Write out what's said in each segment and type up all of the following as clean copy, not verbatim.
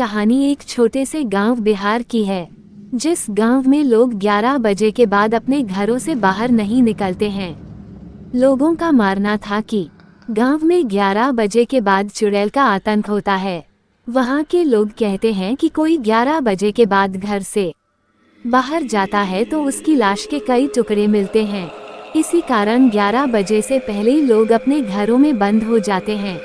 कहानी एक छोटे से गांव बिहार की है, जिस गांव में लोग 11 बजे के बाद अपने घरों से बाहर नहीं निकलते हैं। लोगों का मानना था कि गांव में 11 बजे के बाद चुड़ैल का आतंक होता है। वहां के लोग कहते हैं कि कोई 11 बजे के बाद घर से बाहर जाता है तो उसकी लाश के कई टुकड़े मिलते हैं। इसी कारण 11 बजे से पहले लोग अपने घरों में बंद हो जाते हैं।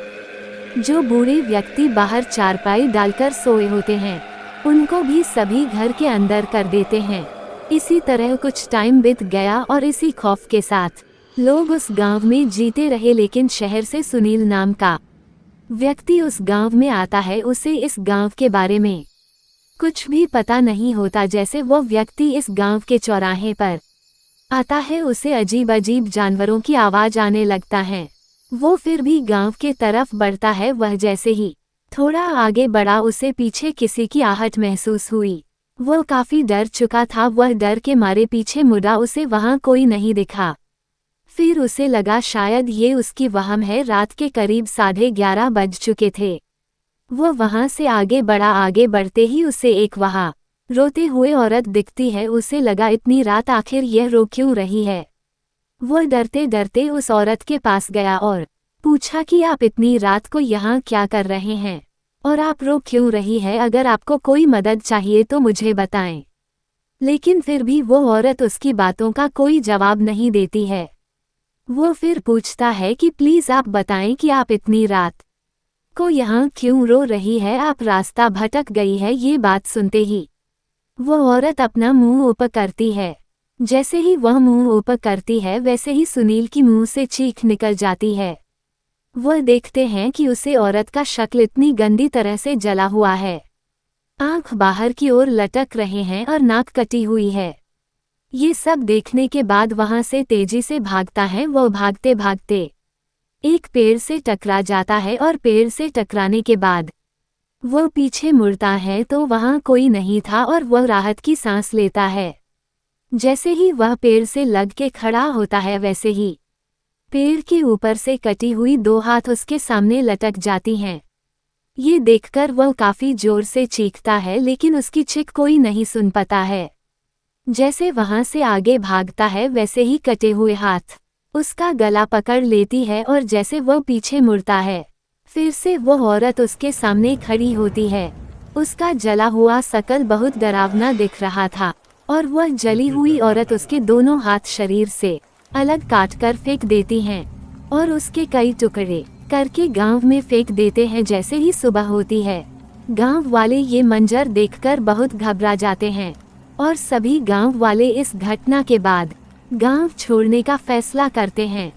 जो बूढ़े व्यक्ति बाहर चारपाई डालकर सोए होते हैं, उनको भी सभी घर के अंदर कर देते हैं। इसी तरह कुछ टाइम बीत गया और इसी खौफ के साथ लोग उस गांव में जीते रहे। लेकिन शहर से सुनील नाम का व्यक्ति उस गांव में आता है। उसे इस गांव के बारे में कुछ भी पता नहीं होता। जैसे वो व्यक्ति इस गांव के चौराहे पर आता है, उसे अजीब अजीब जानवरों की आवाज आने लगता है। वो फिर भी गांव के तरफ बढ़ता है। वह जैसे ही थोड़ा आगे बढ़ा, उसे पीछे किसी की आहट महसूस हुई। वह काफी डर चुका था। वह डर के मारे पीछे मुड़ा, उसे वहां कोई नहीं दिखा। फिर उसे लगा शायद ये उसकी वहम है। रात के करीब 11:30 बज चुके थे। वह वहां से आगे बढ़ा। आगे बढ़ते ही उसे एक वहां रोते हुए औरत दिखती है। उसे लगा इतनी रात आखिर यह रो क्यों रही है। वह डरते डरते उस औरत के पास गया और पूछा कि आप इतनी रात को यहाँ क्या कर रहे हैं और आप रो क्यों रही है। अगर आपको कोई मदद चाहिए तो मुझे बताएं। लेकिन फिर भी वो औरत उसकी बातों का कोई जवाब नहीं देती है। वो फिर पूछता है कि प्लीज आप बताएं कि आप इतनी रात को यहाँ क्यों रो रही है, आप रास्ता भटक गई है। ये बात सुनते ही वो औरत अपना मुंह ऊपर करती है। जैसे ही वह मुंह ऊपर करती है, वैसे ही सुनील की मुंह से चीख निकल जाती है। वह देखते हैं कि उसे औरत का शक्ल इतनी गंदी तरह से जला हुआ है। आंख बाहर की ओर लटक रहे हैं और नाक कटी हुई है। ये सब देखने के बाद वहां से तेजी से भागता है। वह भागते भागते एक पेड़ से टकरा जाता है और पेड़ से टकराने के बाद वह पीछे मुड़ता है तो वहां कोई नहीं था और वह राहत की सांस लेता है। जैसे ही वह पेड़ से लग के खड़ा होता है, वैसे ही पेड़ के ऊपर से कटी हुई 2 हाथ उसके सामने लटक जाती हैं। ये देखकर वह काफी जोर से चीखता है, लेकिन उसकी चीख कोई नहीं सुन पाता है। जैसे वहां से आगे भागता है, वैसे ही कटे हुए हाथ उसका गला पकड़ लेती है और जैसे वह पीछे मुड़ता है, फिर से वह औरत उसके सामने खड़ी होती है। उसका जला हुआ शकल बहुत डरावना दिख रहा था और वह जली हुई औरत उसके दोनों हाथ शरीर से अलग काटकर फेंक देती हैं और उसके कई टुकड़े करके गांव में फेंक देते हैं। जैसे ही सुबह होती है, गांव वाले ये मंजर देखकर बहुत घबरा जाते हैं और सभी गांव वाले इस घटना के बाद गांव छोड़ने का फैसला करते हैं।